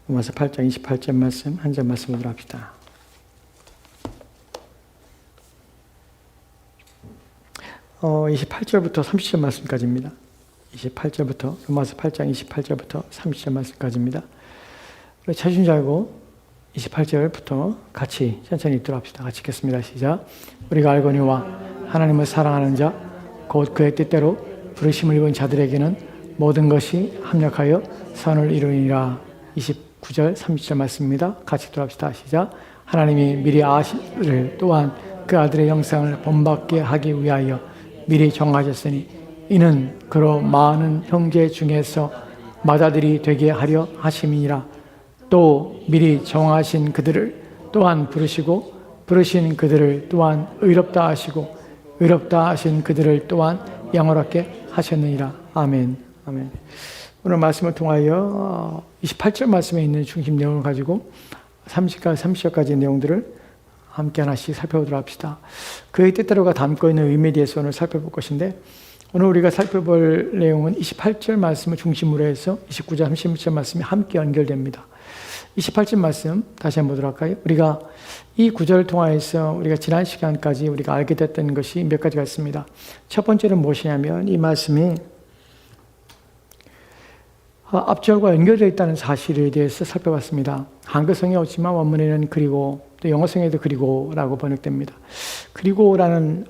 로마서 8장 28절 말씀 한 절 말씀 보도록 합시다. 어, 28절부터 30절 말씀까지입니다. 28절부터 로마서 8장 28절부터 30절 말씀까지입니다. 우리 찾으신 줄 알고 28절부터 같이 천천히 읽도록 합시다. 같이 읽겠습니다. 시작. 우리가 알거니와 하나님을 사랑하는 자 곧 그의 뜻대로 부르심을 입은 자들에게는 모든 것이 합력하여 선을 이루니라. 29절 30절 말씀입니다. 같이 읽도록 합시다. 시작. 하나님이 미리 아시를 또한 그 아들의 형상을 본받게 하기 위하여 미리 정하셨으니 이는 그로 많은 형제 중에서 맏아들이 되게 하려 하심이니라. 또 미리 정하신 그들을 또한 부르시고 부르신 그들을 또한 의롭다 하시고 의롭다 하신 그들을 또한 영원하게 하셨느니라. 아멘. 아멘. 오늘 말씀을 통하여 28절 말씀에 있는 중심 내용을 가지고 30절까지의 내용들을 함께 하나씩 살펴보도록 합시다. 그의 뜻대로가 담고 있는 의미에 대해서 오늘 살펴볼 것인데, 오늘 우리가 살펴볼 내용은 28절 말씀을 중심으로 해서 29절, 30절 말씀이 함께 연결됩니다. 28절 말씀 다시 한번 보도록 할까요? 우리가 이 구절을 통하여서 우리가 지난 시간까지 우리가 알게 됐던 것이 몇 가지가 있습니다. 첫 번째는 무엇이냐면 이 말씀이 앞절과 연결되어 있다는 사실에 대해서 살펴봤습니다. 한글성에 없지만 원문에는 그리고 또 영어성에도 그리고라고 번역됩니다. 그리고라는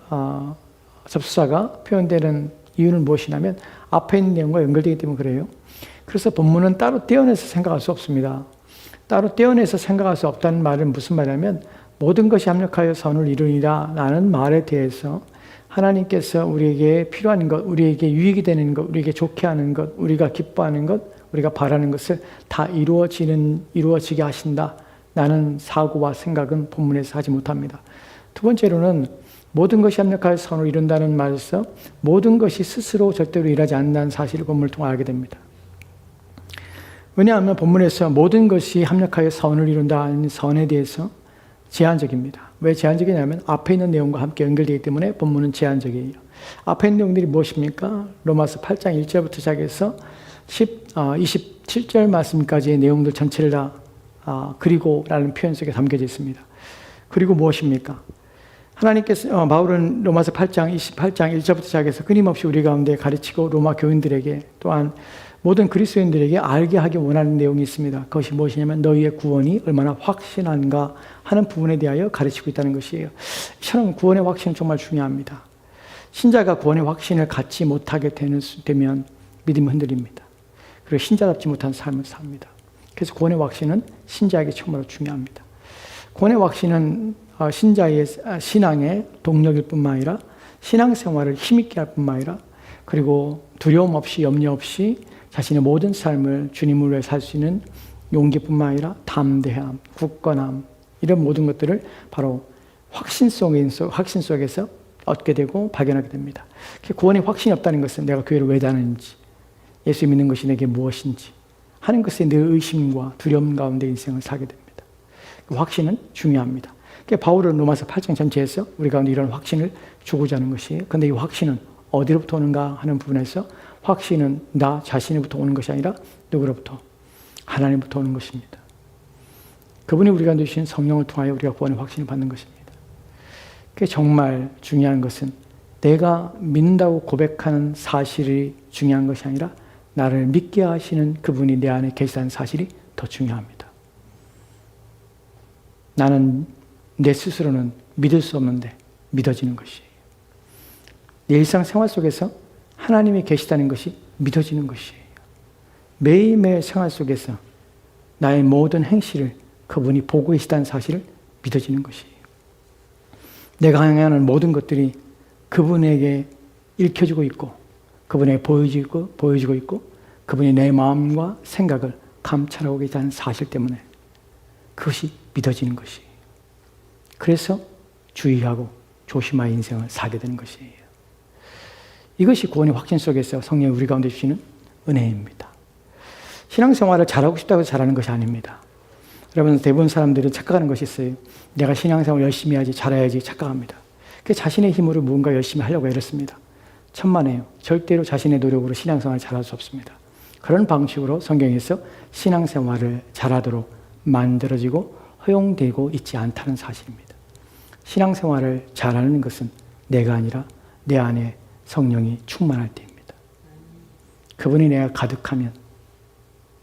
접수사가 표현되는 이유는 무엇이냐면 앞에 있는 내용과 연결되기 때문에 그래요. 그래서 본문은 따로 떼어내서 생각할 수 없습니다. 따로 떼어내서 생각할 수 없다는 말은 무슨 말이냐면 모든 것이 합력하여 선을 이루니라 라는 말에 대해서 하나님께서 우리에게 필요한 것, 우리에게 유익이 되는 것, 우리에게 좋게 하는 것, 우리가 기뻐하는 것, 우리가 바라는 것을 다 이루어지게 하신다 라는 사고와 생각은 본문에서 하지 못합니다. 두 번째로는 모든 것이 합력하여 선을 이룬다는 말에서 모든 것이 스스로 절대로 일하지 않는다는 사실을 본문을 통해 알게 됩니다. 왜냐하면 본문에서 모든 것이 합력하여 선을 이룬다는 선에 대해서 제한적입니다. 왜 제한적이냐면 앞에 있는 내용과 함께 연결되기 때문에 본문은 제한적이에요. 앞에 있는 내용들이 무엇입니까? 로마서 8장 1절부터 시작해서 27절 말씀까지의 내용들 전체를 다 그리고 라는 표현 속에 담겨져 있습니다. 그리고 무엇입니까? 하나님께서 바울은 로마서 8장 28장 1절부터 시작해서 끊임없이 우리 가운데 가르치고 로마 교인들에게 또한 모든 그리스도인들에게 알게 하기 원하는 내용이 있습니다. 그것이 무엇이냐면 너희의 구원이 얼마나 확신한가 하는 부분에 대하여 가르치고 있다는 것이에요. 이처럼 구원의 확신은 정말 중요합니다. 신자가 구원의 확신을 갖지 못하게 되면 믿음이 흔들립니다. 그리고 신자답지 못한 삶을 삽니다. 그래서 구원의 확신은 신자에게 정말 중요합니다. 구원의 확신은 신자의 신앙의 동력일 뿐만 아니라 신앙생활을 힘있게 할 뿐만 아니라 그리고 두려움 없이 염려 없이 자신의 모든 삶을 주님을 위해 살 수 있는 용기뿐만 아니라 담대함, 굳건함 이런 모든 것들을 바로 확신 속에서 얻게 되고 발견하게 됩니다. 구원의 확신이 없다는 것은 내가 교회를 왜 다니는지, 예수 믿는 것이 내게 무엇인지 하는 것에 늘 의심과 두려움 가운데 인생을 살게 됩니다. 그 확신은 중요합니다. 바울은 로마서 8장 전체에서 우리 가운데 이런 확신을 주고자 하는 것이에요. 그런데 이 확신은 어디로부터 오는가 하는 부분에서 확신은 나 자신으로부터 오는 것이 아니라 누구로부터? 하나님부터 오는 것입니다. 그분이 우리 가운데 주신 성령을 통하여 우리가 구원의 확신을 받는 것입니다. 그게 정말 중요한 것은 내가 믿는다고 고백하는 사실이 중요한 것이 아니라 나를 믿게 하시는 그분이 내 안에 계시다는 사실이 더 중요합니다. 나는 내 스스로는 믿을 수 없는데 믿어지는 것이에요. 내 일상생활 속에서 하나님이 계시다는 것이 믿어지는 것이에요. 매일매일 생활 속에서 나의 모든 행실을 그분이 보고 계시다는 사실을 믿어지는 것이에요. 내가 향하는 모든 것들이 그분에게 읽혀지고 있고 그분에게 보여지고 있고 그분이 내 마음과 생각을 감찰하고 계시다는 사실 때문에 그것이 믿어지는 것이에요. 그래서 주의하고 조심하여 인생을 살게 되는 것이에요. 이것이 구원의 확신 속에서 성령이 우리 가운데 주시는 은혜입니다. 신앙생활을 잘하고 싶다고 해서 잘하는 것이 아닙니다. 여러분 대부분 사람들은 착각하는 것이 있어요. 내가 신앙생활 열심히 해야지 잘해야지 착각합니다. 그 자신의 힘으로 무언가 열심히 하려고 애를 씁니다. 천만에요. 절대로 자신의 노력으로 신앙생활을 잘할 수 없습니다. 그런 방식으로 성경에서 신앙생활을 잘하도록 만들어지고 허용되고 있지 않다는 사실입니다. 신앙생활을 잘하는 것은 내가 아니라 내 안에 성령이 충만할 때입니다. 그분이 내가 가득하면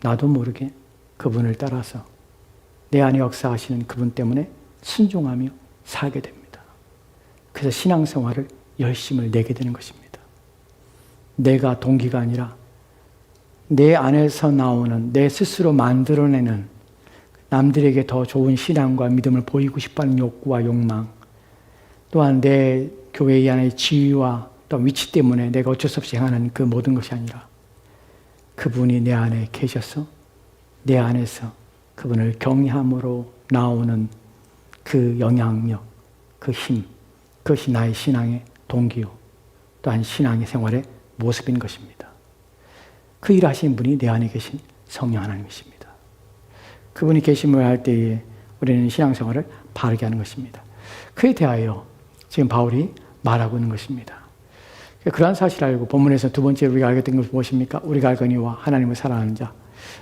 나도 모르게 그분을 따라서 내 안에 역사하시는 그분 때문에 순종하며 살게 됩니다. 그래서 신앙생활을 열심을 내게 되는 것입니다. 내가 동기가 아니라 내 안에서 나오는 내 스스로 만들어내는 남들에게 더 좋은 신앙과 믿음을 보이고 싶어하는 욕구와 욕망, 또한 내 교회 안의 지위와 또 위치 때문에 내가 어쩔 수 없이 행하는 그 모든 것이 아니라 그분이 내 안에 계셔서 내 안에서 그분을 경외함으로 나오는 그 영향력, 그 힘, 그것이 나의 신앙의 동기요 또한 신앙의 생활의 모습인 것입니다. 그 일하신 분이 내 안에 계신 성령 하나님이십니다. 그분이 계심을 할 때에 우리는 신앙생활을 바르게 하는 것입니다. 그에 대하여 지금 바울이 말하고 있는 것입니다. 그러한 사실을 알고 본문에서 두 번째 우리가 알게 된 것은 무엇입니까? 우리가 알거니와 하나님을 사랑하는 자,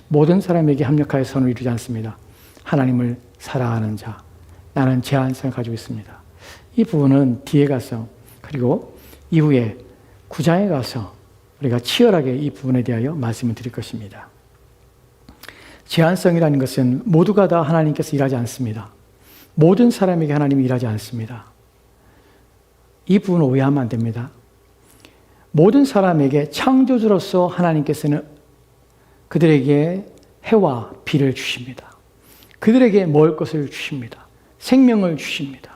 모든 사람에게 합력하여 선을 이루지 않습니다. 하나님을 사랑하는 자, 나는 제한성을 가지고 있습니다. 이 부분은 뒤에 가서 그리고 이후에 9장에 가서 우리가 치열하게 이 부분에 대하여 말씀을 드릴 것입니다. 제한성이라는 것은 모두가 다 하나님께서 일하지 않습니다. 모든 사람에게 하나님이 일하지 않습니다. 이 부분을 오해하면 안 됩니다. 모든 사람에게 창조주로서 하나님께서는 그들에게 해와 비를 주십니다. 그들에게 먹을 것을 주십니다. 생명을 주십니다.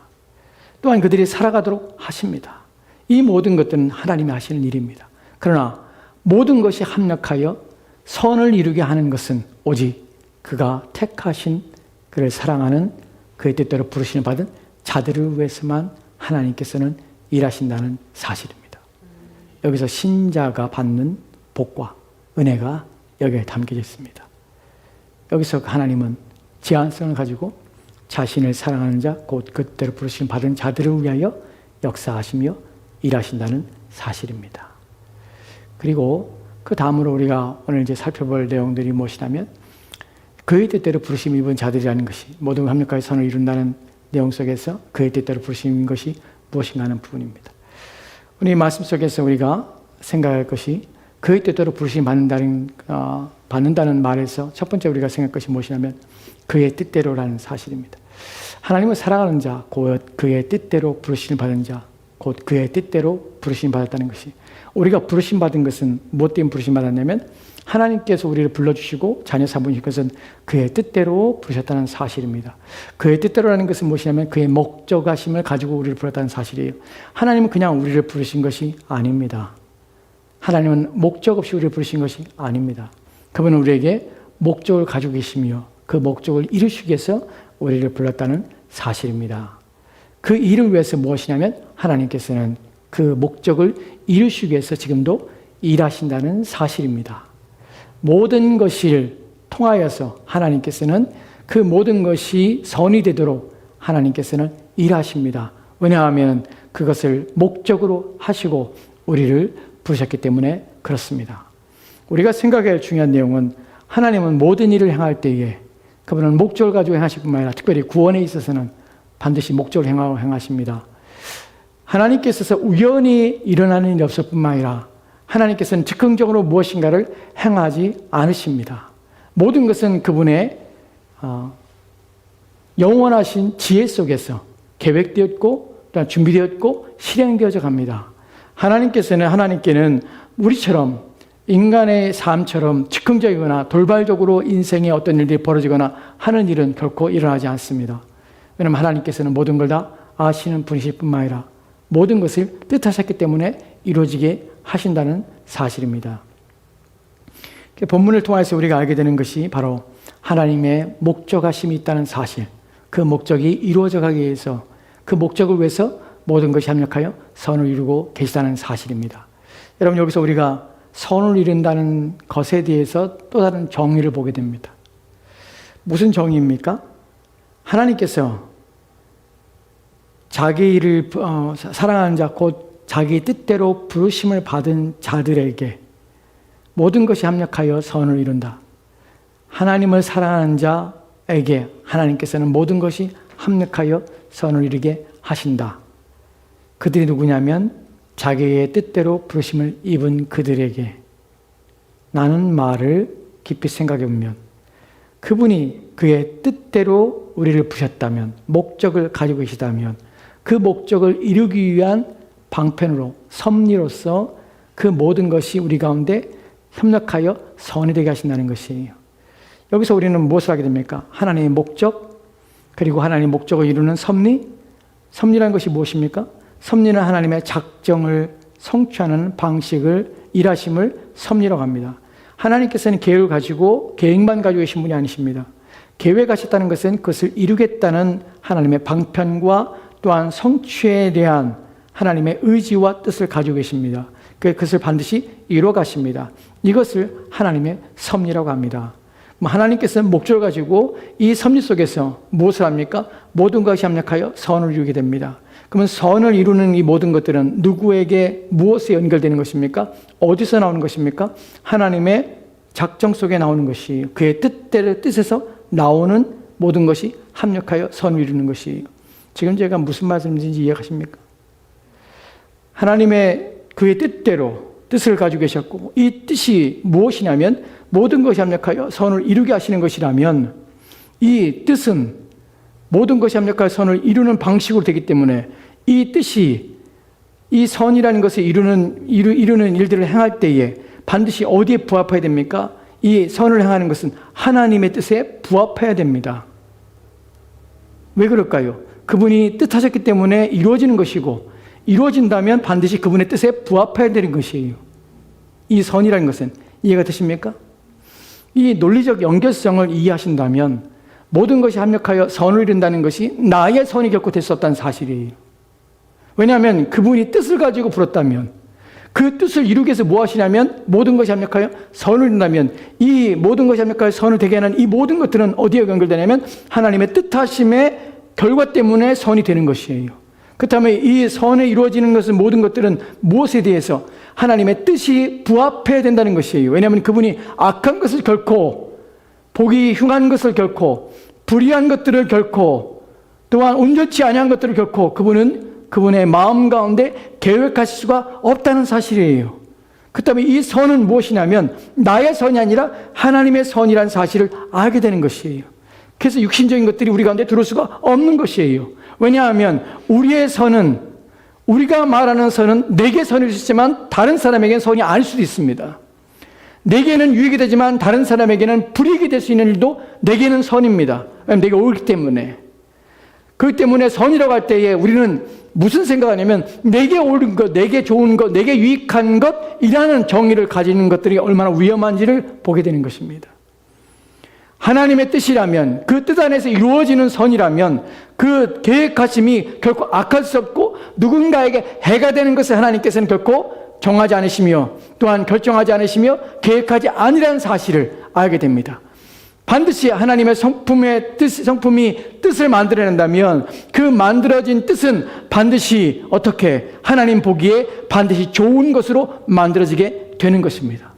또한 그들이 살아가도록 하십니다. 이 모든 것들은 하나님이 하시는 일입니다. 그러나 모든 것이 합력하여 선을 이루게 하는 것은 오직 그가 택하신 그를 사랑하는 그의 뜻대로 부르시는 받은 자들을 위해서만 하나님께서는 일하신다는 사실입니다. 여기서 신자가 받는 복과 은혜가 여기에 담겨져 있습니다. 여기서 하나님은 제한성을 가지고 자신을 사랑하는 자, 곧 그때로 부르심 받은 자들을 위하여 역사하시며 일하신다는 사실입니다. 그리고 그 다음으로 우리가 오늘 이제 살펴볼 내용들이 무엇이냐면 그의 뜻대로 부르심 입은 자들이라는 것이 모든 합력하여 선을 이룬다는 내용 속에서 그의 뜻대로 부르심 것이 무엇인가 하는 부분입니다. 우리 말씀 속에서 우리가 생각할 것이 그의 뜻대로 부르심 받는다는 말에서 첫 번째 우리가 생각할 것이 무엇이냐면 그의 뜻대로라는 사실입니다. 하나님을 사랑하는 자, 곧 그의 뜻대로 부르심 받은 자, 곧 그의 뜻대로 부르심 받았다는 것이 우리가 부르심 받은 것은 무엇 때문에 부르심 받았냐면 하나님께서 우리를 불러주시고 자녀 삼으신 것은 그의 뜻대로 부르셨다는 사실입니다. 그의 뜻대로라는 것은 무엇이냐면 그의 목적하심을 가지고 우리를 불렀다는 사실이에요. 하나님은 그냥 우리를 부르신 것이 아닙니다. 하나님은 목적 없이 우리를 부르신 것이 아닙니다. 그분은 우리에게 목적을 가지고 계시며 그 목적을 이루시기 위해서 우리를 불렀다는 사실입니다. 그 일을 위해서 무엇이냐면 하나님께서는 그 목적을 이루시기 위해서 지금도 일하신다는 사실입니다. 모든 것을 통하여서 하나님께서는 그 모든 것이 선이 되도록 하나님께서는 일하십니다. 왜냐하면 그것을 목적으로 하시고 우리를 부르셨기 때문에 그렇습니다. 우리가 생각해야 할 중요한 내용은 하나님은 모든 일을 행할 때에 그분은 목적을 가지고 행하실 뿐만 아니라 특별히 구원에 있어서는 반드시 목적을 행하십니다. 하나님께서 우연히 일어나는 일이 없을 뿐만 아니라 하나님께서는 즉흥적으로 무엇인가를 행하지 않으십니다. 모든 것은 그분의 영원하신 지혜 속에서 계획되었고 또한 준비되었고 실행되어져 갑니다. 하나님께는 우리처럼 인간의 삶처럼 즉흥적이거나 돌발적으로 인생에 어떤 일들이 벌어지거나 하는 일은 결코 일어나지 않습니다. 왜냐하면 하나님께서는 모든 걸 다 아시는 분이실 뿐만 아니라 모든 것을 뜻하셨기 때문에 이루어지게 하신다는 사실입니다. 본문을 통해서 우리가 알게 되는 것이 바로 하나님의 목적하심이 있다는 사실, 그 목적이 이루어져 가기 위해서 그 목적을 위해서 모든 것이 합력하여 선을 이루고 계시다는 사실입니다. 여러분 여기서 우리가 선을 이룬다는 것에 대해서 또 다른 정의를 보게 됩니다. 무슨 정의입니까? 하나님께서 자기를 사랑하는 자, 곧 자기 뜻대로 부르심을 받은 자들에게 모든 것이 합력하여 선을 이룬다. 하나님을 사랑하는 자에게 하나님께서는 모든 것이 합력하여 선을 이루게 하신다. 그들이 누구냐면 자기의 뜻대로 부르심을 입은 그들에게. 나는 말을 깊이 생각해 보면 그분이 그의 뜻대로 우리를 부르셨다면, 목적을 가지고 계시다면 그 목적을 이루기 위한 방편으로, 섭리로서 그 모든 것이 우리 가운데 협력하여 선이 되게 하신다는 것이에요. 여기서 우리는 무엇을 하게 됩니까? 하나님의 목적, 그리고 하나님의 목적을 이루는 섭리. 섭리라는 것이 무엇입니까? 섭리는 하나님의 작정을 성취하는 방식을, 일하심을 섭리라고 합니다. 하나님께서는 계획을 가지고 계획만 가지고 계신 분이 아니십니다. 계획하셨다는 것은 그것을 이루겠다는 하나님의 방편과 또한 성취에 대한 하나님의 의지와 뜻을 가지고 계십니다. 그것을 반드시 이루어 가십니다. 이것을 하나님의 섭리라고 합니다. 하나님께서는 목적을 가지고 이 섭리 속에서 무엇을 합니까? 모든 것이 합력하여 선을 이루게 됩니다. 그러면 선을 이루는 이 모든 것들은 누구에게 무엇에 연결되는 것입니까? 어디서 나오는 것입니까? 하나님의 작정 속에 나오는 것이에요. 그의 뜻에서 나오는 모든 것이 합력하여 선을 이루는 것이에요. 지금 제가 무슨 말씀인지 이해하십니까? 하나님의 그의 뜻대로 뜻을 가지고 계셨고, 이 뜻이 무엇이냐면 모든 것이 합력하여 선을 이루게 하시는 것이라면, 이 뜻은 모든 것이 합력하여 선을 이루는 방식으로 되기 때문에 이 뜻이, 이 선이라는 것을 이루는 일들을 행할 때에 반드시 어디에 부합해야 됩니까? 이 선을 행하는 것은 하나님의 뜻에 부합해야 됩니다. 왜 그럴까요? 그분이 뜻하셨기 때문에 이루어지는 것이고, 이루어진다면 반드시 그분의 뜻에 부합해야 되는 것이에요. 이 선이라는 것은. 이해가 되십니까? 이 논리적 연결성을 이해하신다면 모든 것이 합력하여 선을 이룬다는 것이 나의 선이 결코 될 수 없다는 사실이에요. 왜냐하면 그분이 뜻을 가지고 불었다면, 그 뜻을 이루기 위해서 뭐 하시냐면 모든 것이 합력하여 선을 이룬다면, 이 모든 것이 합력하여 선을 되게 하는 이 모든 것들은 어디에 연결되냐면 하나님의 뜻하심의 결과 때문에 선이 되는 것이에요. 그렇다면 이 선에 이루어지는 것은, 모든 것들은 무엇에 대해서? 하나님의 뜻이 부합해야 된다는 것이에요. 왜냐하면 그분이 악한 것을 결코, 보기 흉한 것을 결코, 불의한 것들을 결코, 또한 온전치 아니한 것들을 결코 그분은 그분의 마음 가운데 계획하실 수가 없다는 사실이에요. 그렇다면 이 선은 무엇이냐면 나의 선이 아니라 하나님의 선이라는 사실을 알게 되는 것이에요. 그래서 육신적인 것들이 우리 가운데 들어올 수가 없는 것이에요. 왜냐하면 우리의 선은, 우리가 말하는 선은 내게 선일 수 있지만 다른 사람에게는 선이 아닐 수도 있습니다. 내게는 유익이 되지만 다른 사람에게는 불이익이 될 수 있는 일도 내게는 선입니다. 왜냐하면 내게 옳기 때문에. 그렇기 때문에 선이라고 할 때에 우리는 무슨 생각하냐면 내게 옳은 것, 내게 좋은 것, 내게 유익한 것이라는 정의를 가지는 것들이 얼마나 위험한지를 보게 되는 것입니다. 하나님의 뜻이라면, 그 뜻 안에서 이루어지는 선이라면 그 계획하심이 결코 악할 수 없고 누군가에게 해가 되는 것을 하나님께서는 결코 정하지 않으시며 또한 결정하지 않으시며 계획하지 아니라는 사실을 알게 됩니다. 반드시 하나님의 성품이 뜻을 만들어낸다면 그 만들어진 뜻은 반드시 어떻게 하나님 보기에 반드시 좋은 것으로 만들어지게 되는 것입니다.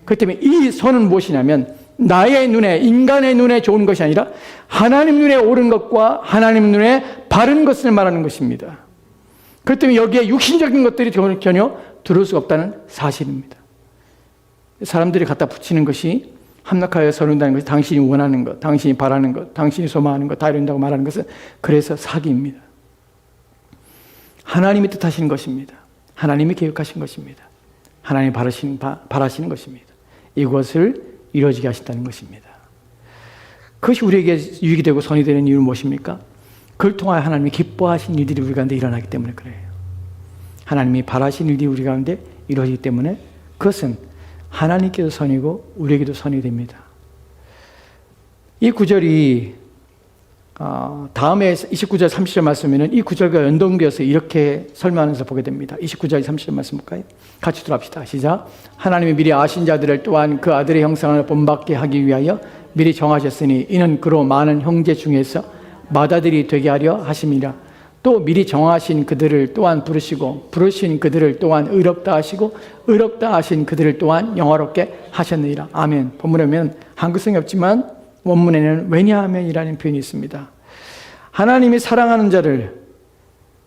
그렇기 때문에 이 선은 무엇이냐면 나의 눈에, 인간의 눈에 좋은 것이 아니라 하나님 눈에 옳은 것과 하나님 눈에 바른 것을 말하는 것입니다. 그렇기 때문에 여기에 육신적인 것들이 전혀 들어올 수가 없다는 사실입니다. 사람들이 갖다 붙이는 것이 합력하여 서른다는 것이 당신이 원하는 것, 당신이 바라는 것, 당신이 소망하는 것 다 이룬다고 말하는 것은 그래서 사기입니다. 하나님이 뜻하시는 것입니다. 하나님이 계획하신 것입니다. 하나님이 바라시는 것입니다. 이것을 이루어지게 하신다는 것입니다. 그것이 우리에게 유익이 되고 선이 되는 이유는 무엇입니까? 그걸 통하여 하나님이 기뻐하신 일들이 우리 가운데 일어나기 때문에 그래요. 하나님이 바라신 일들이 우리 가운데 이루어지기 때문에 그것은 하나님께도 선이고 우리에게도 선이 됩니다. 이 구절이 다음에 29절 30절 말씀에는 이 구절과 연동되어서 이렇게 설명하면서 보게 됩니다. 29절 30절 말씀 볼까요? 같이 들어갑시다. 시작. 하나님이 미리 아신 자들을 또한 그 아들의 형상을 본받게 하기 위하여 미리 정하셨으니 이는 그로 많은 형제 중에서 맏아들이 되게 하려 하심이라. 또 미리 정하신 그들을 또한 부르시고 부르신 그들을 또한 의롭다 하시고 의롭다 하신 그들을 또한 영화롭게 하셨느니라. 아멘. 본문에 보면 한글성이 없지만 원문에는 왜냐하면이라는 표현이 있습니다. 하나님이 사랑하는 자를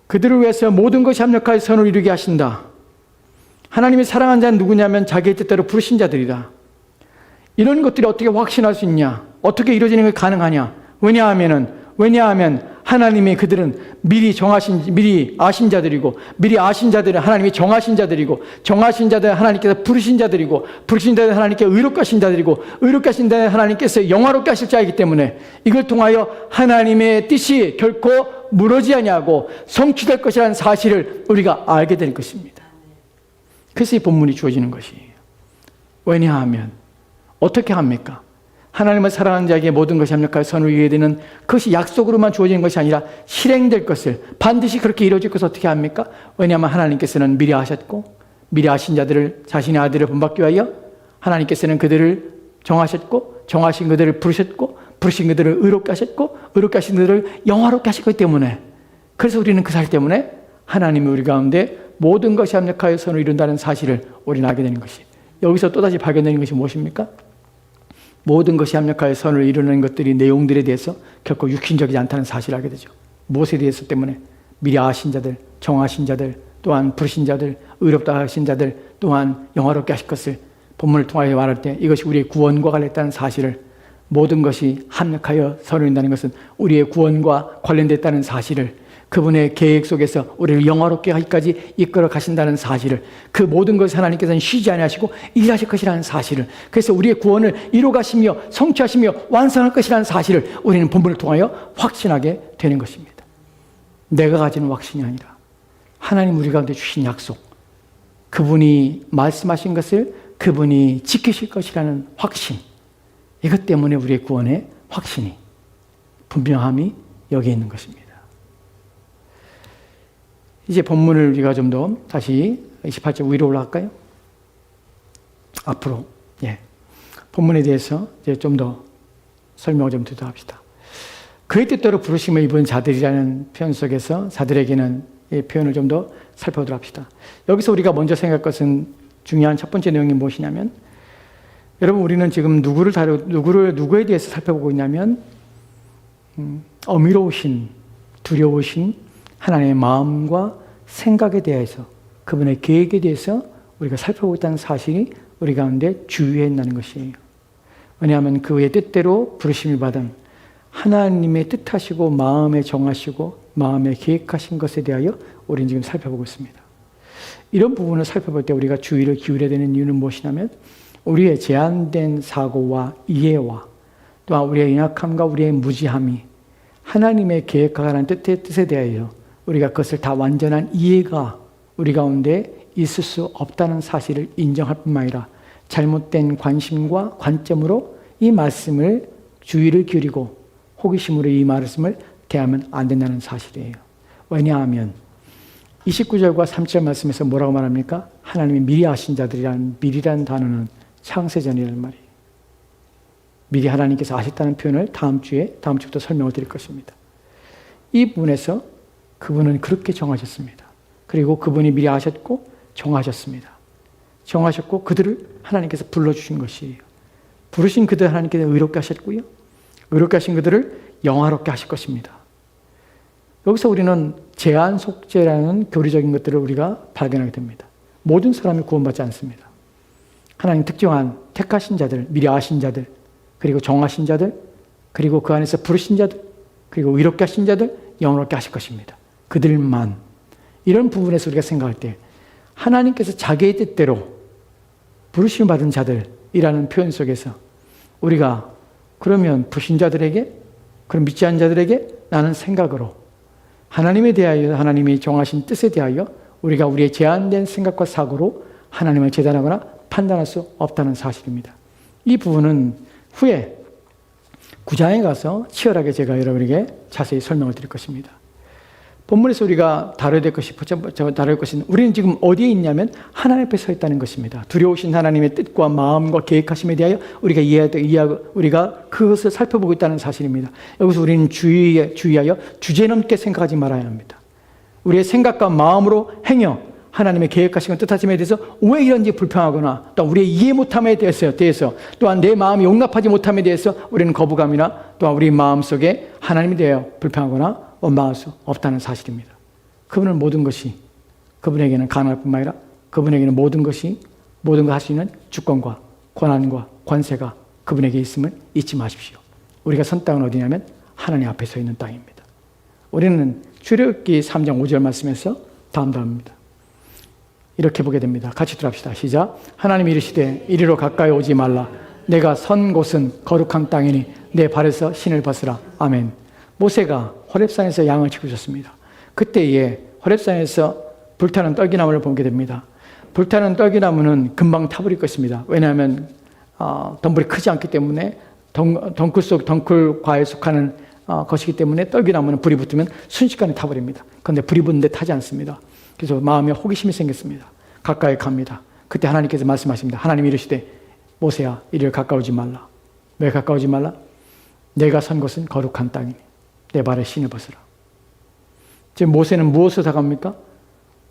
그들을 위해서 모든 것이 합력하여 선을 이루게 하신다. 하나님이 사랑하는 자는 누구냐면 자기의 뜻대로 부르신 자들이다. 이런 것들이 어떻게 확신할 수 있냐? 어떻게 이루어지는 게 가능하냐? 왜냐하면 하나님이 그들은 미리 아신 자들이고, 미리 아신 자들은 하나님이 정하신 자들이고, 정하신 자들은 하나님께서 부르신 자들이고, 부르신 자들은 하나님께 의롭게 하신 자들이고, 의롭게 하신 자들은 하나님께서 영화롭게 하실 자이기 때문에 이걸 통하여 하나님의 뜻이 결코 무너지지 아니하고 성취될 것이라는 사실을 우리가 알게 될 것입니다. 그래서 이 본문이 주어지는 것이에요. 왜냐하면 어떻게 합니까? 하나님을 사랑하는 자에게 모든 것이 합력하여 선을 이루게 되는 그것이 약속으로만 주어지는 것이 아니라 실행될 것을 반드시 그렇게 이루어질 것을 어떻게 합니까? 왜냐하면 하나님께서는 미리 아셨고 미리 아신 자들을 자신의 아들을 본받기 위하여 하나님께서는 그들을 정하셨고 정하신 그들을 부르셨고 부르신 그들을 의롭게 하셨고 의롭게 하신 그들을 영화롭게 하셨기 때문에 그래서 우리는 그 사실 때문에 하나님이 우리 가운데 모든 것이 합력하여 선을 이룬다는 사실을 우리는 알게 되는 것이 여기서 또다시 발견되는 것이 무엇입니까? 모든 것이 합력하여 선을 이루는 것들이 내용들에 대해서 결코 육신적이지 않다는 사실을 알게 되죠. 무엇에 대해서 때문에 미리 아신 자들, 정하신 자들, 또한 부르신 자들, 의롭다 하신 자들, 또한 영화롭게 하실 것을 본문을 통하여 말할 때 이것이 우리의 구원과 관련했다는 사실을 모든 것이 합력하여 선을 이룬다는 것은 우리의 구원과 관련됐다는 사실을 그분의 계획 속에서 우리를 영화롭게 하기까지 이끌어 가신다는 사실을 그 모든 것을 하나님께서는 쉬지 아니하시고 일하실 것이라는 사실을 그래서 우리의 구원을 이루어 가시며 성취하시며 완성할 것이라는 사실을 우리는 본문을 통하여 확신하게 되는 것입니다. 내가 가지는 확신이 아니라 하나님 우리 가운데 주신 약속 그분이 말씀하신 것을 그분이 지키실 것이라는 확신 이것 때문에 우리의 구원의 확신이 분명함이 여기에 있는 것입니다. 이제 본문을 우리가 좀 더 다시 28절 위로 올라갈까요? 앞으로 본문에 대해서 이제 좀 더 설명을 좀 드리도록 합시다. 그의 뜻대로 부르심을 입은 자들이라는 표현 속에서 자들에게는 이 표현을 좀 더 살펴보도록 합시다. 여기서 우리가 먼저 생각할 것은 중요한 첫 번째 내용이 무엇이냐면 여러분 우리는 지금 누구에 대해서 살펴보고 있냐면 어미로우신 두려우신 하나님의 마음과 생각에 대해서 그분의 계획에 대해서 우리가 살펴보고 있다는 사실이 우리 가운데 주의해야 한다는 것이에요. 왜냐하면 그의 뜻대로 부르심을 받은 하나님의 뜻하시고 마음에 정하시고 마음에 계획하신 것에 대하여 우리는 지금 살펴보고 있습니다. 이런 부분을 살펴볼 때 우리가 주의를 기울여야 되는 이유는 무엇이냐면 우리의 제한된 사고와 이해와 또한 우리의 연약함과 우리의 무지함이 하나님의 계획과 관한 뜻에 대하여 우리가 그것을 다 완전한 이해가 우리 가운데 있을 수 없다는 사실을 인정할 뿐만 아니라 잘못된 관심과 관점으로 이 말씀을 주의를 기울이고 호기심으로 이 말씀을 대하면 안 된다는 사실이에요. 왜냐하면 29절과 30절 말씀에서 뭐라고 말합니까? 하나님이 미리 아신 자들이라는 미리라는 단어는 창세전이라는 말이에요. 미리 하나님께서 아셨다는 표현을 다음 주부터 설명을 드릴 것입니다. 이 부분에서 그분은 그렇게 정하셨습니다. 그리고 그분이 미리 아셨고 정하셨습니다. 정하셨고 그들을 하나님께서 불러주신 것이에요. 부르신 그들 하나님께서 의롭게 하셨고요. 의롭게 하신 그들을 영화롭게 하실 것입니다. 여기서 우리는 제한 속죄라는 교리적인 것들을 우리가 발견하게 됩니다. 모든 사람이 구원받지 않습니다. 하나님 특정한 택하신 자들, 미리 아신 자들, 그리고 정하신 자들, 그리고 그 안에서 부르신 자들, 그리고 의롭게 하신 자들, 영화롭게 하실 것입니다. 그들만. 이런 부분에서 우리가 생각할 때 하나님께서 자기의 뜻대로 부르심을 받은 자들이라는 표현 속에서 우리가 그러면 불신자들에게 그럼 믿지 않은 자들에게 나는 생각으로 하나님에 대하여 하나님이 정하신 뜻에 대하여 우리가 우리의 제한된 생각과 사고로 하나님을 재단하거나 판단할 수 없다는 사실입니다. 이 부분은 후에 9장에 가서 치열하게 제가 여러분에게 자세히 설명을 드릴 것입니다. 본문에서 우리가 다뤄야 될 것은 우리는 지금 어디에 있냐면 하나님 앞에 서 있다는 것입니다. 두려우신 하나님의 뜻과 마음과 계획하심에 대하여 우리가 그것을 살펴보고 있다는 사실입니다. 여기서 우리는 주의하여 주제넘게 생각하지 말아야 합니다. 우리의 생각과 마음으로 행여 하나님의 계획하시고 뜻하심에 대해서 왜 이런지 불평하거나 또 우리의 이해 못함에 대해서 또한 내 마음이 용납하지 못함에 대해서 우리는 거부감이나 또한 우리 마음속에 하나님에 대하여 불평하거나 원망할 수 없다는 사실입니다. 그분은 모든 것이 그분에게는 가능할 뿐만 아니라 그분에게는 모든 거 할 수 있는 주권과 권한과 권세가 그분에게 있음을 잊지 마십시오. 우리가 선 땅은 어디냐면 하나님 앞에 서 있는 땅입니다. 우리는 출애굽기 3장 5절 말씀에서 다음합니다. 이렇게 보게 됩니다. 같이 들어갑시다. 시작. 하나님이 이르시되 이리로 가까이 오지 말라. 내가 선 곳은 거룩한 땅이니 내 발에서 신을 벗으라. 아멘. 모세가 호렙산에서 양을 지키셨습니다. 그때에 호렙산에서 불타는 떨기나무를 보게 됩니다. 불타는 떨기나무는 금방 타버릴 것입니다. 왜냐하면 덩굴이 크지 않기 때문에 덩굴과에 속하는 것이기 때문에 떨기나무는 불이 붙으면 순식간에 타버립니다. 그런데 불이 붙는데 타지 않습니다. 그래서 마음에 호기심이 생겼습니다. 가까이 갑니다. 그때 하나님께서 말씀하십니다. 하나님이 이르시되 모세야 이리로 가까우지 말라. 왜 가까우지 말라? 내가 선 곳은 거룩한 땅이니 내 발에 신을 벗으라. 지금 모세는 무엇을 다갑니까?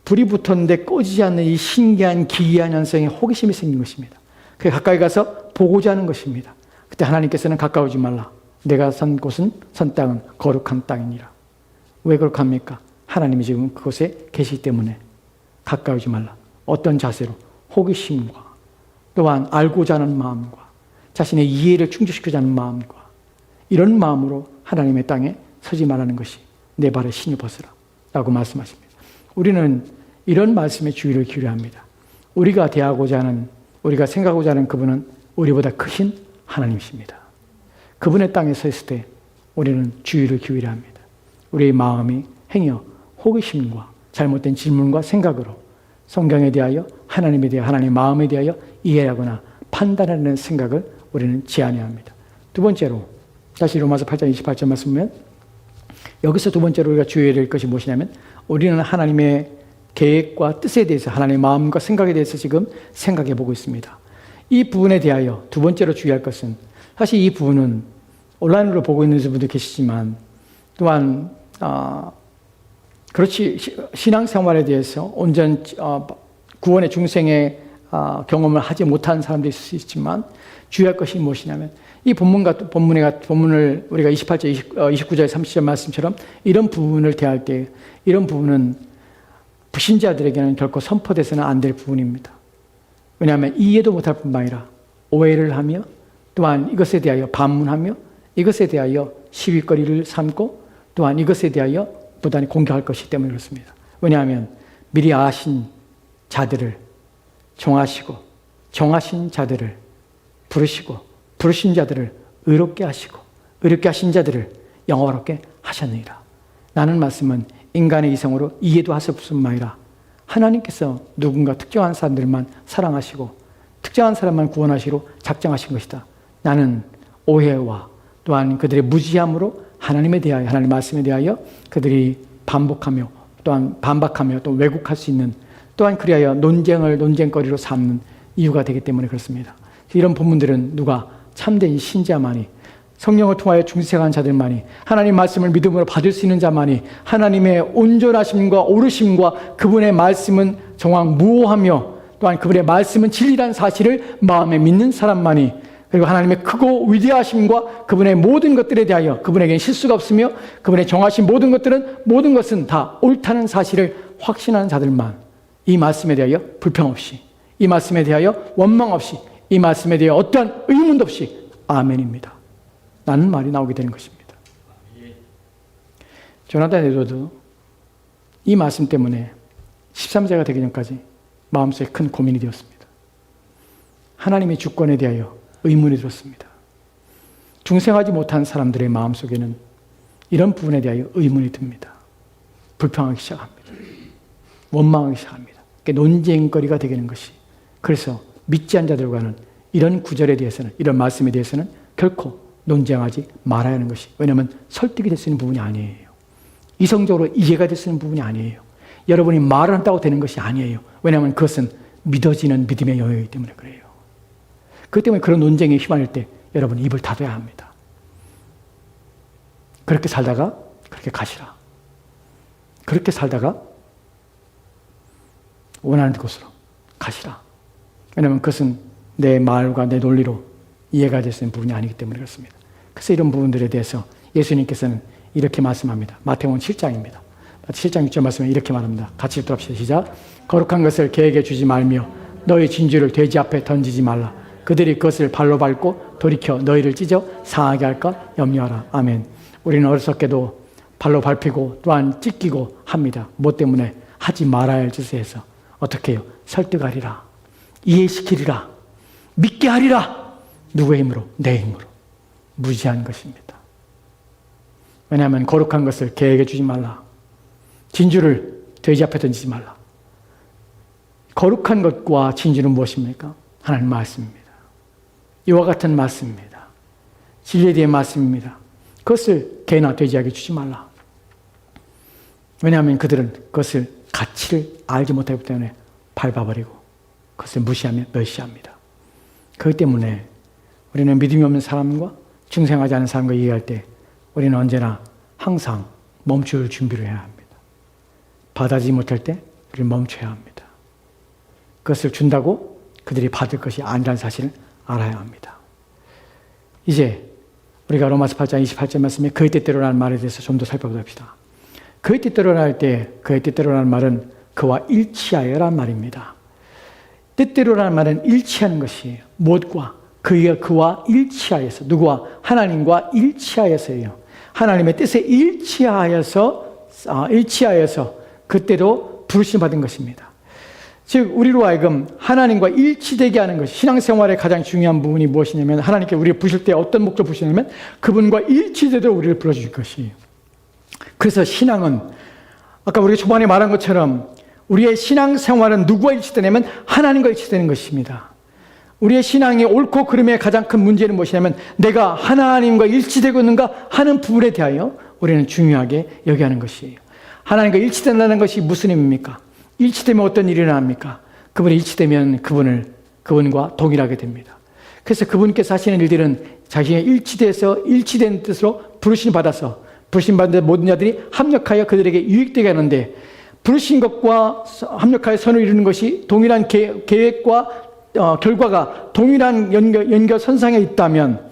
불이 붙었는데 꺼지지 않는 이 신기한 기이한 현상에 호기심이 생긴 것입니다. 그게 가까이 가서 보고자 하는 것입니다. 그때 하나님께서는 가까우지 말라. 내가 선 곳은 선 땅은 거룩한 땅이니라. 왜 거룩합니까? 하나님이 지금 그곳에 계시기 때문에 가까우지 말라. 어떤 자세로? 호기심과 또한 알고자 하는 마음과 자신의 이해를 충족시키자 하는 마음과 이런 마음으로 하나님의 땅에 서지 말라는 것이 내 발에 신을 벗으라 라고 말씀하십니다. 우리는 이런 말씀에 주의를 기울여야 합니다. 우리가 대하고자 하는, 우리가 생각하고자 하는 그분은 우리보다 크신 하나님이십니다. 그분의 땅에 서 있을 때 우리는 주의를 기울여야 합니다. 우리의 마음이 행여 호기심과 잘못된 질문과 생각으로 성경에 대하여 하나님에 대하여 하나님의 마음에 대하여 이해하거나 판단하는 생각을 우리는 제한해야 합니다. 두 번째로 다시 로마서 8장 28절 말씀 보면 여기서 두 번째로 우리가 주의해야 될 것이 무엇이냐면 우리는 하나님의 계획과 뜻에 대해서 하나님의 마음과 생각에 대해서 지금 생각해 보고 있습니다. 이 부분에 대하여 두 번째로 주의할 것은 사실 이 부분은 온라인으로 보고 있는 분도 계시지만 또한 그렇지 신앙생활에 대해서 온전 구원의 중생의 경험을 하지 못한 사람도 있을 수 있지만 주의할 것이 무엇이냐면 이 본문을 우리가 28절, 29절, 30절 말씀처럼 이런 부분을 대할 때 이런 부분은 불신자들에게는 결코 선포돼서는 안 될 부분입니다. 왜냐하면 이해도 못할 뿐만 아니라 오해를 하며 또한 이것에 대하여 반문하며 이것에 대하여 시비거리를 삼고 또한 이것에 대하여 부단히 공격할 것이기 때문에 그렇습니다. 왜냐하면 미리 아신 자들을 정하신 자들을 부르시고 부르신 자들을 의롭게 하시고 의롭게 하신 자들을 영화롭게 하셨느니라. 라는 말씀은 인간의 이성으로 이해도 하실 뿐만 아니라 하나님께서 누군가 특정한 사람들만 사랑하시고 특정한 사람만 구원하시기로 작정하신 것이다. 나는 오해와 또한 그들의 무지함으로 하나님에 대하여 하나님 말씀에 대하여 그들이 반복하며 또한 반박하며 또 왜곡할 수 있는 또한 그리하여 논쟁거리로 삼는 이유가 되기 때문에 그렇습니다. 이런 본문들은 누가 참된 신자만이 성령을 통하여 중생한 자들만이 하나님 말씀을 믿음으로 받을 수 있는 자만이 하나님의 온전하심과 오르심과 그분의 말씀은 정확 무오하며 또한 그분의 말씀은 진리라는 사실을 마음에 믿는 사람만이 그리고 하나님의 크고 위대하심과 그분의 모든 것들에 대하여 그분에게는 실수가 없으며 그분의 정하신 모든 것은 다 옳다는 사실을 확신하는 자들만 이 말씀에 대하여 불평 없이 이 말씀에 대하여 원망 없이 이 말씀에 대하여 어떠한 의문도 없이 아멘입니다. 라는 말이 나오게 되는 것입니다. 조나단 에드워드 이 말씀 때문에 13세가 되기 전까지 마음속에 큰 고민이 되었습니다. 하나님의 주권에 대하여 의문이 들었습니다. 중생하지 못한 사람들의 마음속에는 이런 부분에 대하여 의문이 듭니다. 불평하기 시작합니다. 원망하기 시작합니다. 논쟁거리가 되는 것이. 그래서 믿지 않은 자들과는 이런 구절에 대해서는 이런 말씀에 대해서는 결코 논쟁하지 말아야 하는 것이. 왜냐하면 설득이 될 수 있는 부분이 아니에요. 이성적으로 이해가 될 수 있는 부분이 아니에요. 여러분이 말을 한다고 되는 것이 아니에요. 왜냐하면 그것은 믿어지는 믿음의 영역이기 때문에 그래요. 그렇기 때문에 그런 논쟁에 휘말릴 때 여러분 입을 닫아야 합니다. 그렇게 살다가 그렇게 가시라. 그렇게 살다가 원하는 곳으로 가시라. 왜냐하면 그것은 내 말과 내 논리로 이해가 될 수 있는 부분이 아니기 때문에 그렇습니다. 그래서 이런 부분들에 대해서 예수님께서는 이렇게 말씀합니다. 마태복음 7장입니다. 7장 6절 말씀에 이렇게 말합니다. 같이 읽도록 합시다. 시작. 거룩한 것을 개에게 주지 말며 너희 진주를 돼지 앞에 던지지 말라. 그들이 그것을 발로 밟고 돌이켜 너희를 찢어 상하게 할까 염려하라. 아멘. 우리는 어리석게도 발로 밟히고 또한 찢기고 합니다. 뭐 때문에? 하지 말아야 할 짓을 해서. 어떻게 해요? 설득하리라. 이해시키리라. 믿게 하리라. 누구의 힘으로? 내 힘으로. 무지한 것입니다. 왜냐하면 거룩한 것을 개에게 주지 말라. 진주를 돼지 앞에 던지지 말라. 거룩한 것과 진주는 무엇입니까? 하나님 말씀입니다. 이와 같은 말씀입니다. 진리에 대한 말씀입니다. 그것을 개나 돼지에게 주지 말라. 왜냐하면 그들은 그것을 가치를 알지 못하기 때문에 밟아버리고 그것을 무시하며 멸시합니다. 그렇기 때문에 우리는 믿음이 없는 사람과 중생하지 않은 사람과 이해할 때 우리는 언제나 항상 멈출 준비를 해야 합니다. 받아들이지 못할 때 우리는 멈춰야 합니다. 그것을 준다고 그들이 받을 것이 아니라는 사실을 알아야 합니다. 이제 우리가 로마서 8장 28절 말씀에 그의 뜻대로라는 말에 대해서 좀 더 살펴봅시다. 그의 뜻대로라는 때 그의 뜻대로라는 말은 그와 일치하여라는 말입니다. 뜻대로라는 말은 일치하는 것이에요. 무엇과? 그와 일치하여서. 누구와? 하나님과 일치하여서예요. 하나님의 뜻에 일치하여서 그때로 부르심 받은 것입니다. 즉 우리로 하여금 하나님과 일치되게 하는 것이 신앙생활의 가장 중요한 부분이 무엇이냐면 하나님께 우리를 부르실 때 어떤 목적을 부르시냐면 그분과 일치되도록 우리를 불러주실 것이에요. 그래서 신앙은 아까 우리가 초반에 말한 것처럼 우리의 신앙생활은 누구와 일치되냐면 하나님과 일치되는 것입니다. 우리의 신앙의 옳고 그름의 가장 큰 문제는 무엇이냐면 내가 하나님과 일치되고 있는가 하는 부분에 대하여 우리는 중요하게 여겨야 하는 것이에요. 하나님과 일치된다는 것이 무슨 의미입니까? 일치되면 어떤 일이 일어납니까? 그분이 일치되면 그분과 동일하게 됩니다. 그래서 그분께서 하시는 일들은 자신의 일치된 뜻으로 부르심 받아서 부르심 받은 모든 자들이 합력하여 그들에게 유익되게 하는데 부르신 것과 합력하여 선을 이루는 것이 동일한 계획과 결과가 동일한 연결선상에 있다면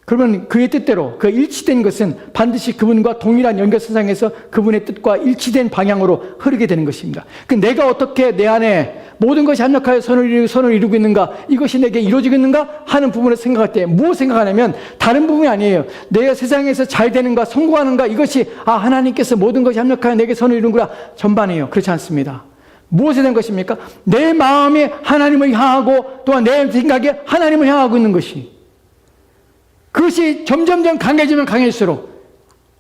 그러면 그의 뜻대로 그 일치된 것은 반드시 그분과 동일한 연결선상에서 그분의 뜻과 일치된 방향으로 흐르게 되는 것입니다. 내가 어떻게 내 안에 모든 것이 합력하여 선을 이루고 있는가, 이것이 내게 이루어지고 있는가 하는 부분을 생각할 때 무엇을 생각하냐면 다른 부분이 아니에요. 내가 세상에서 잘 되는가 성공하는가 이것이 하나님께서 모든 것이 합력하여 내게 선을 이루는구나 전반이에요. 그렇지 않습니다. 무엇에 대한 것입니까? 내 마음이 하나님을 향하고 또한 내 생각이 하나님을 향하고 있는 것이 그것이 점점점 강해지면 강해질수록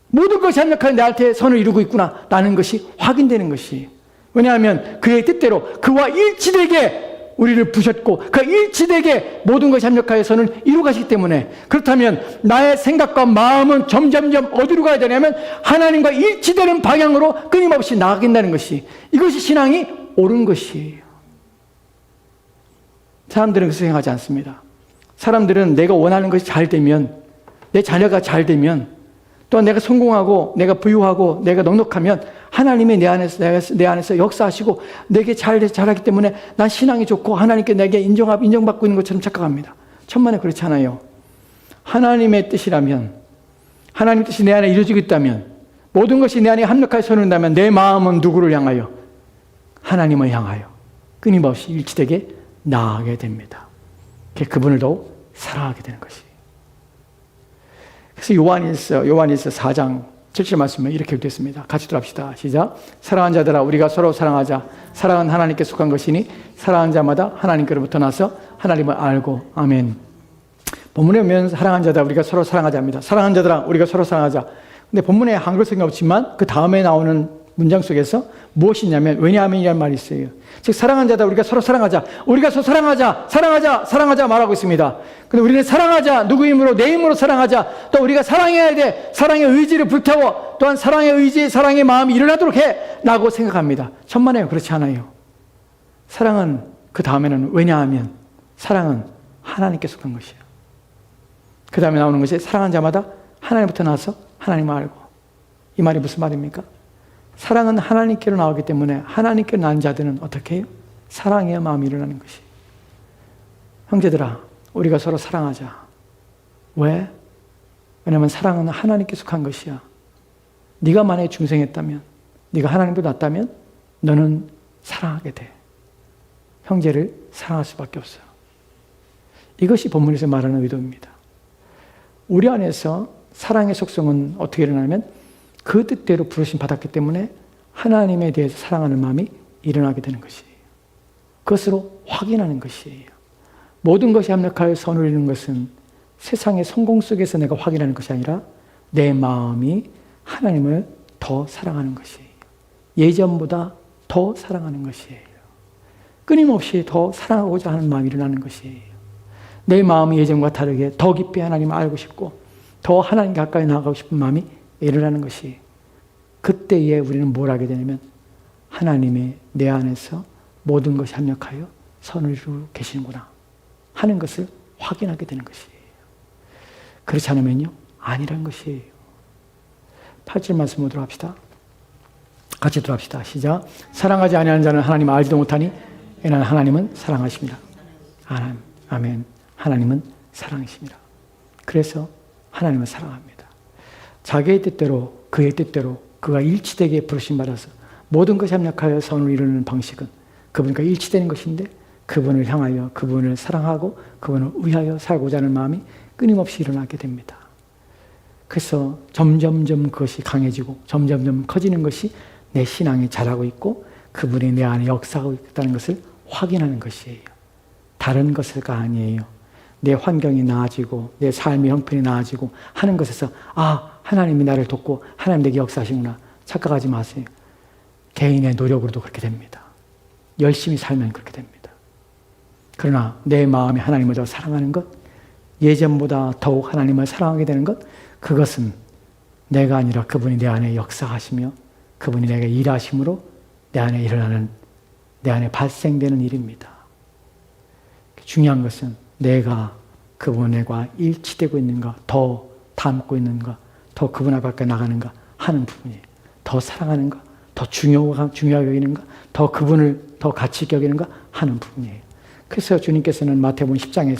모든 것이 합력하여 나한테 선을 이루고 있구나 라는 것이 확인되는 것이 왜냐하면 그의 뜻대로 그와 일치되게 우리를 부셨고 그 일치되게 모든 것이 합력하여 선을 이루가시기 때문에 그렇다면 나의 생각과 마음은 점점점 어디로 가야 되냐면 하나님과 일치되는 방향으로 끊임없이 나아간다는 것이 이것이 신앙이 옳은 것이에요. 사람들은 그렇게 생각하지 않습니다. 사람들은 내가 원하는 것이 잘 되면 내 자녀가 잘 되면 또한 내가 성공하고 내가 부유하고 내가 넉넉하면 하나님이 내 안에서 역사하시고 내게 잘하기 때문에 난 신앙이 좋고 하나님께 내게 인정받고 있는 것처럼 착각합니다. 천만에 그렇지 않아요. 하나님의 뜻이라면 하나님의 뜻이 내 안에 이루어지고 있다면 모든 것이 내 안에 합력하여 서는다면 내 마음은 누구를 향하여? 하나님을 향하여 끊임없이 일치되게 나아가게 됩니다. 그분을 더욱 사랑하게 되는 것이. 그래서 요한일서 4장 7절 말씀에 이렇게 되었습니다. 같이 들어갑시다. 시작. 사랑하는 자들아 우리가 서로 사랑하자. 사랑은 하나님께 속한 것이니 사랑하는 자마다 하나님께로부터 나서 하나님을 알고. 아멘. 본문에 보면 사랑하는 자들아 우리가 서로 사랑하자 합니다. 사랑하는 자들아 우리가 서로 사랑하자. 근데 본문에 한글 성경이 없지만 그 다음에 나오는 문장 속에서 무엇이냐면 왜냐하면이라는 말이 있어요. 즉 사랑하는 자다 우리가 서로 사랑하자. 우리가 서로 사랑하자 말하고 있습니다. 근데 우리는 사랑하자. 누구 힘으로? 내 힘으로 사랑하자. 또 우리가 사랑해야 돼. 사랑의 의지를 불태워 또한 사랑의 의지, 사랑의 마음이 일어나도록 해 라고 생각합니다. 천만에요. 그렇지 않아요. 사랑은 그 다음에는 왜냐하면 사랑은 하나님께 속한 것이에요. 그 다음에 나오는 것이 사랑하는 자마다 하나님부터 나서 하나님을 알고. 이 말이 무슨 말입니까? 사랑은 하나님께로 나오기 때문에 하나님께로 난 자들은 어떻게 해요? 사랑의 마음이 일어나는 것이. 형제들아, 우리가 서로 사랑하자. 왜? 왜냐하면 사랑은 하나님께 속한 것이야. 네가 만약에 중생했다면, 네가 하나님보다 낫다면 너는 사랑하게 돼. 형제를 사랑할 수밖에 없어요. 이것이 본문에서 말하는 의도입니다. 우리 안에서 사랑의 속성은 어떻게 일어나냐면 그 뜻대로 부르심 받았기 때문에 하나님에 대해서 사랑하는 마음이 일어나게 되는 것이에요. 그것으로 확인하는 것이에요. 모든 것이 합력하여 선을 이루는 것은 세상의 성공 속에서 내가 확인하는 것이 아니라 내 마음이 하나님을 더 사랑하는 것이에요. 예전보다 더 사랑하는 것이에요. 끊임없이 더 사랑하고자 하는 마음이 일어나는 것이에요. 내 마음이 예전과 다르게 더 깊이 하나님을 알고 싶고 더 하나님 가까이 나아가고 싶은 마음이 일어나는 것이에요. 그때에 우리는 뭘 하게 되냐면 하나님의 내 안에서 모든 것이 합력하여 선을 이루고 계시는구나 하는 것을 확인하게 되는 것이에요. 그렇지 않으면요, 아니란 것이에요. 8절 말씀 보도록 합시다. 같이 들어갑시다. 시작. 사랑하지 아니하는 자는 하나님을 알지도 못하니 이는 하나님은 사랑하십니다. 아멘. 하나님은 사랑이십니다. 그래서 하나님은 사랑합니다. 자기의 뜻대로 그의 뜻대로 그가 일치되게 부르심받아서 모든 것이 합력하여 선을 이루는 방식은 그분과 일치되는 것인데 그분을 향하여 그분을 사랑하고 그분을 위하여 살고자 하는 마음이 끊임없이 일어나게 됩니다. 그래서 점점점 그것이 강해지고 점점점 커지는 것이 내 신앙이 자라고 있고 그분이 내 안에 역사하고 있다는 것을 확인하는 것이에요. 다른 것을가 아니에요. 내 환경이 나아지고 내 삶의 형편이 나아지고 하는 것에서 하나님이 나를 돕고 하나님 내게 역사하시구나 착각하지 마세요. 개인의 노력으로도 그렇게 됩니다. 열심히 살면 그렇게 됩니다. 그러나 내 마음이 하나님을 더 사랑하는 것, 예전보다 더욱 하나님을 사랑하게 되는 것, 그것은 내가 아니라 그분이 내 안에 역사하시며 그분이 내게 일하심으로 내 안에 일어나는, 내 안에 발생되는 일입니다. 중요한 것은 내가 그분과 일치되고 있는가, 더 닮고 있는가, 더 그분 앞에 나가는가 하는 부분이에요. 더 사랑하는가, 더 중요하게 여기는가, 더 그분을 더 가치 있게 여기는가 하는 부분이에요. 그래서 주님께서는 마태복음 10장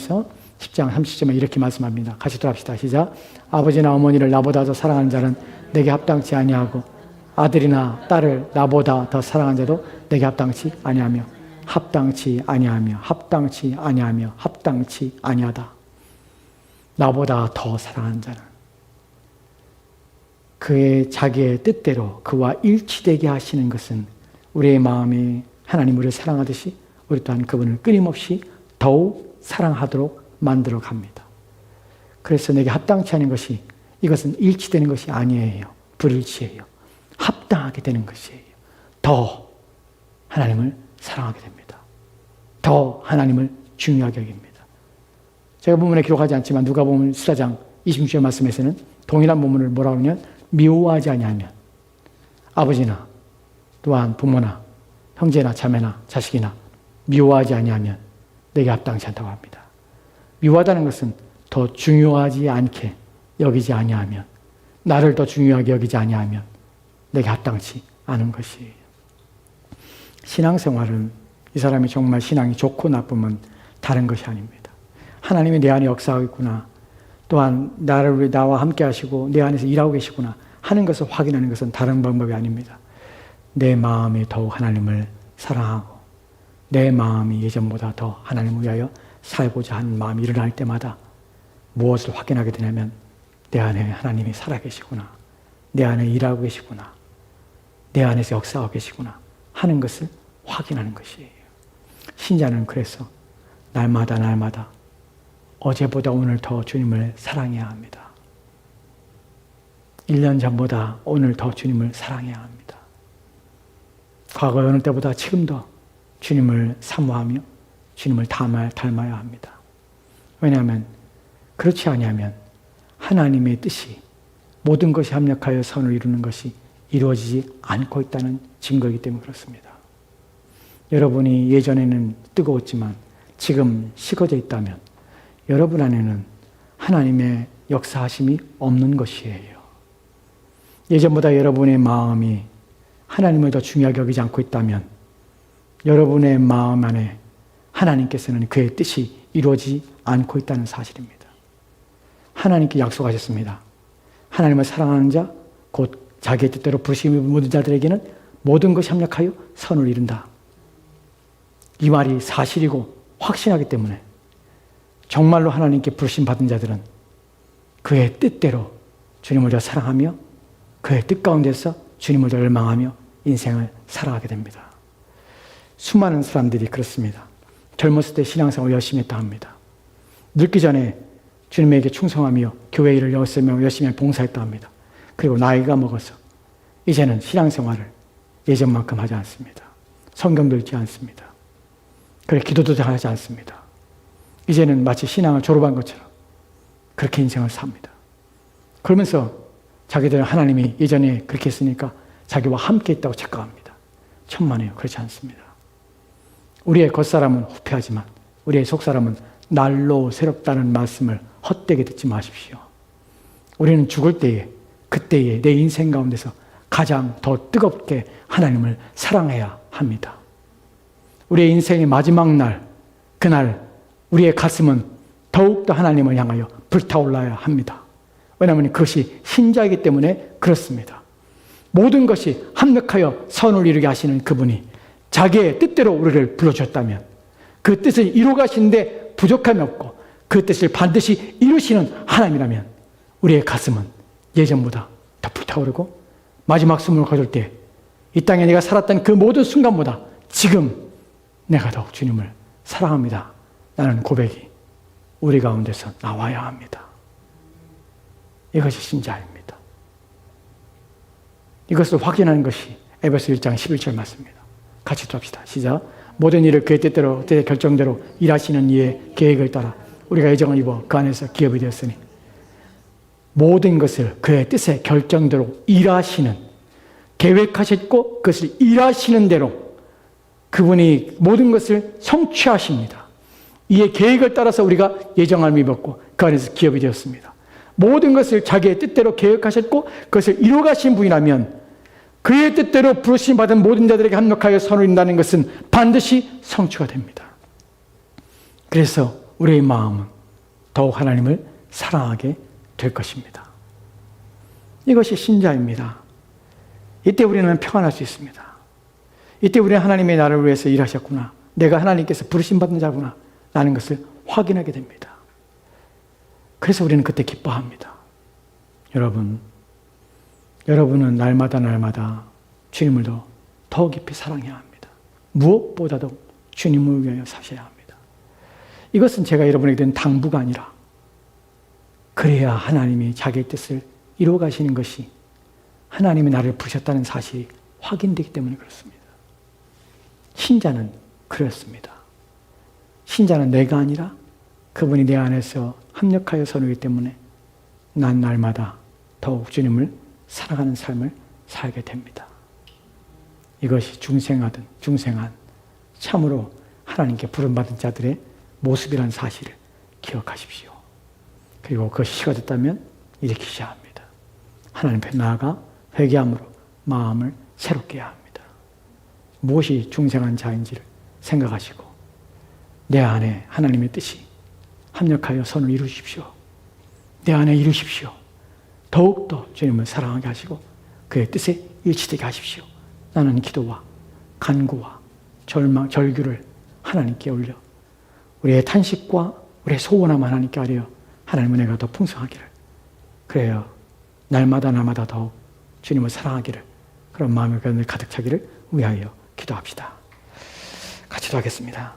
30절에 이렇게 말씀합니다. 같이 들어갑시다. 시작. 아버지나 어머니를 나보다 더 사랑하는 자는 내게 합당치 아니하고 아들이나 딸을 나보다 더 사랑하는 자도 내게 합당치 아니하며 합당치 아니하다. 나보다 더 사랑하는 자는 그의 자기의 뜻대로 그와 일치되게 하시는 것은 우리의 마음이 하나님 우리를 사랑하듯이 우리 또한 그분을 끊임없이 더욱 사랑하도록 만들어 갑니다. 그래서 내게 합당치 않은 것이, 이것은 일치되는 것이 아니에요. 불일치예요. 합당하게 되는 것이에요. 더 하나님을 사랑하게 됩니다. 더 하나님을 중요하게 여깁니다. 제가 본문에 기록하지 않지만 누가복음 14장 26절 말씀에서는 동일한 본문을 뭐라고 하냐면 미워하지 아니하면 아버지나 또한 부모나 형제나 자매나 자식이나 미워하지 아니하면 내게 합당치 않다고 합니다. 미워하다는 것은 더 중요하지 않게 여기지 아니하면, 나를 더 중요하게 여기지 아니하면 내게 합당치 않은 것이에요. 신앙생활은 이 사람이 정말 신앙이 좋고 나쁘면 다른 것이 아닙니다. 하나님이 내 안에 역사하고 있구나, 또한 나와 함께 하시고 내 안에서 일하고 계시구나 하는 것을 확인하는 것은 다른 방법이 아닙니다. 내 마음이 더욱 하나님을 사랑하고 내 마음이 예전보다 더 하나님을 위하여 살고자 하는 마음이 일어날 때마다 무엇을 확인하게 되냐면 내 안에 하나님이 살아계시구나, 내 안에 일하고 계시구나, 내 안에서 역사하고 계시구나 하는 것을 확인하는 것이에요. 신자는 그래서 날마다 어제보다 오늘 더 주님을 사랑해야 합니다. 1년 전보다 오늘 더 주님을 사랑해야 합니다. 과거 어느 때보다 지금 더 주님을 사모하며 주님을 닮아야 합니다. 왜냐하면 그렇지 아니하면 하나님의 뜻이 모든 것이 합력하여 선을 이루는 것이 이루어지지 않고 있다는 증거이기 때문에 그렇습니다. 여러분이 예전에는 뜨거웠지만 지금 식어져 있다면 여러분 안에는 하나님의 역사하심이 없는 것이에요. 예전보다 여러분의 마음이 하나님을 더 중요하게 여기지 않고 있다면 여러분의 마음 안에 하나님께서는 그의 뜻이 이루어지지 않고 있다는 사실입니다. 하나님께 약속하셨습니다. 하나님을 사랑하는 자, 곧 자기의 뜻대로 부르심을 모든 자들에게는 모든 것이 합력하여 선을 이룬다. 이 말이 사실이고 확신하기 때문에 정말로 하나님께 부르심 받은 자들은 그의 뜻대로 주님을 더 사랑하며 그의 뜻 가운데서 주님을 더 열망하며 인생을 살아가게 됩니다. 수많은 사람들이 그렇습니다. 젊었을 때 신앙생활을 열심히 했다 합니다. 늙기 전에 주님에게 충성하며 교회 일을 열심히 봉사했다 합니다. 그리고 나이가 먹어서 이제는 신앙생활을 예전만큼 하지 않습니다. 성경도 읽지 않습니다. 그래 기도도 하지 않습니다. 이제는 마치 신앙을 졸업한 것처럼 그렇게 인생을 삽니다. 그러면서 자기들은 하나님이 예전에 그렇게 했으니까 자기와 함께 있다고 착각합니다. 천만에요. 그렇지 않습니다. 우리의 겉사람은 후패하지만 우리의 속사람은 날로 새롭다는 말씀을 헛되게 듣지 마십시오. 우리는 죽을 때에 그때에 내 인생 가운데서 가장 더 뜨겁게 하나님을 사랑해야 합니다. 우리의 인생의 마지막 날, 그날 우리의 가슴은 더욱더 하나님을 향하여 불타올라야 합니다. 왜냐하면 그것이 신자이기 때문에 그렇습니다. 모든 것이 합력하여 선을 이루게 하시는 그분이 자기의 뜻대로 우리를 불러주셨다면 그 뜻을 이루가시는데 부족함이 없고 그 뜻을 반드시 이루시는 하나님이라면 우리의 가슴은 예전보다 더 불타오르고 마지막 숨을 거둘 때 이 땅에 내가 살았던 그 모든 순간보다 지금 내가 더욱 주님을 사랑합니다. 라는 고백이 우리 가운데서 나와야 합니다. 이것이 신자입니다. 이것을 확인하는 것이 에베소 1장 11절 말씀입니다. 같이 또 합시다. 시작. 모든 일을 그의 뜻대로 그의 결정대로 일하시는 이의 계획을 따라 우리가 예정을 입어 그 안에서 기업이 되었으니 모든 것을 그의 뜻의 결정대로 일하시는 계획하셨고 그것을 일하시는 대로 그분이 모든 것을 성취하십니다. 이의 계획을 따라서 우리가 예정함을 입었고 그 안에서 기업이 되었습니다. 모든 것을 자기의 뜻대로 계획하셨고 그것을 이루어가신 분이라면 그의 뜻대로 부르심 받은 모든 자들에게 합력하여 선을 이룬다는 것은 반드시 성취가 됩니다. 그래서 우리의 마음은 더욱 하나님을 사랑하게 될 것입니다. 이것이 신자입니다. 이때 우리는 평안할 수 있습니다. 이때 우리는 하나님의 나를 위해서 일하셨구나. 내가 하나님께서 부르심 받은 자구나. 라는 것을 확인하게 됩니다. 그래서 우리는 그때 기뻐합니다. 여러분은 날마다 주님을 더 깊이 사랑해야 합니다. 무엇보다도 주님을 위하여 사셔야 합니다. 이것은 제가 여러분에게 든 당부가 아니라 그래야 하나님이 자기의 뜻을 이루어 가시는 것이 하나님이 나를 부르셨다는 사실이 확인되기 때문에 그렇습니다. 신자는 그렇습니다. 신자는 내가 아니라 그분이 내 안에서 합력하여 서누기 때문에 난 날마다 더욱 주님을 살아가는 삶을 살게 됩니다. 이것이 중생한 참으로 하나님께 부름받은 자들의 모습이라는 사실을 기억하십시오. 그리고 그것이 시가 됐다면 일으키셔야 합니다. 하나님 앞에 나아가 회개함으로 마음을 새롭게 해야 합니다. 무엇이 중생한 자인지를 생각하시고 내 안에 하나님의 뜻이 합력하여 선을 이루십시오. 내 안에 이루십시오. 더욱더 주님을 사랑하게 하시고 그의 뜻에 일치되게 하십시오. 나는 기도와 간구와 절규를 하나님께 올려 우리의 탄식과 우리의 소원함 하나님께 아뢰어 하나님의 은혜가 더 풍성하기를, 그래요 날마다 더욱 주님을 사랑하기를, 그런 마음의 가득 차기를 위하여 기도합시다. 같이 기도하겠습니다.